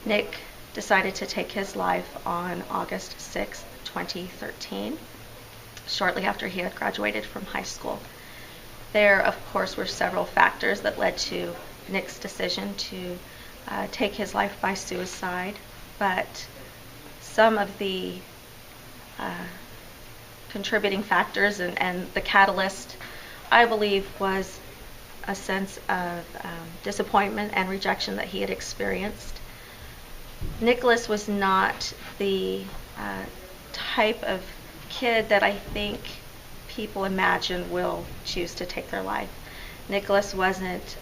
Nick decided to take his life on August 6, 2013, shortly after he had graduated from high school. There, of course, were several factors that led to Nick's decision to take his life by suicide, but some of the contributing factors and the catalyst, I believe, was a sense of disappointment and rejection that he had experienced. Michaelis was not the type of kid that I think people imagine will choose to take their life. Michaelis wasn't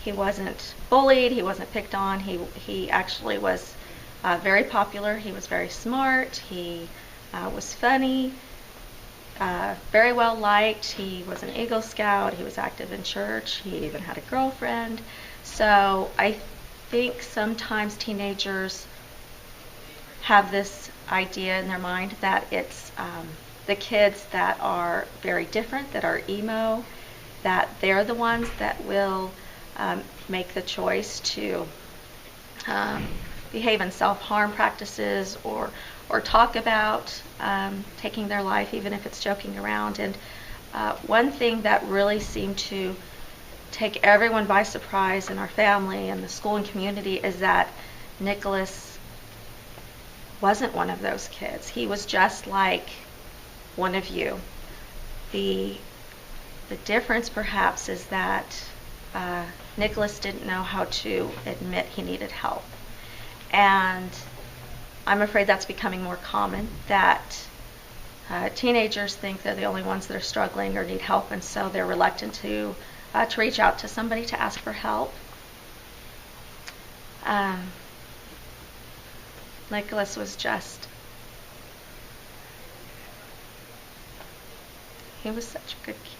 he wasn't bullied, he wasn't picked on, he actually was very popular, he was very smart, he was funny, very well liked, he was an Eagle Scout, he was active in church, he even had a girlfriend. So I think sometimes teenagers have this idea in their mind that it's the kids that are very different, that are emo, that they're the ones that will make the choice to behave in self-harm practices or talk about taking their life, even if it's joking around. And one thing that really seemed to take everyone by surprise in our family and the school and community is that Michaelis wasn't one of those kids. He was just like one of you. The difference perhaps is that Michaelis didn't know how to admit he needed help. And I'm afraid that's becoming more common, that teenagers think they're the only ones that are struggling or need help, and so they're reluctant to reach out to somebody to ask for help. Michaelis was he was such a good kid.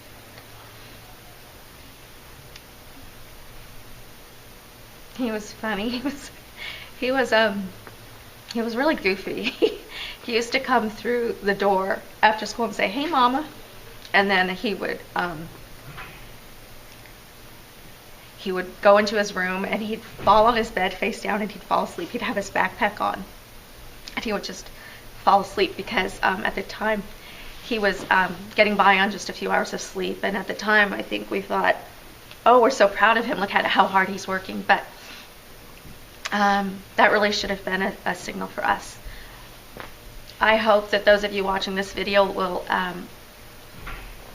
He was funny. He was really goofy. He used to come through the door after school and say, "Hey, Mama," and then he would go into his room and he'd fall on his bed face down and he'd fall asleep. He'd have his backpack on and he would just fall asleep because at the time he was getting by on just a few hours of sleep. And at the time, I think we thought, "Oh, we're so proud of him. Look at how hard he's working." But that really should have been a signal for us. I hope that those of you watching this video will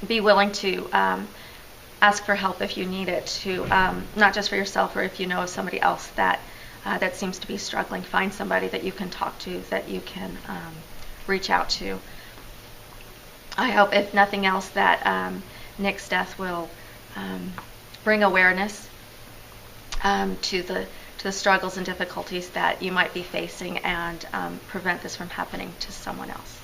be willing to ask for help if you need it, to not just for yourself, or if you know of somebody else that seems to be struggling, find somebody that you can talk to, that you can reach out to. I hope, if nothing else, that Nick's death will bring awareness to the struggles and difficulties that you might be facing, and prevent this from happening to someone else.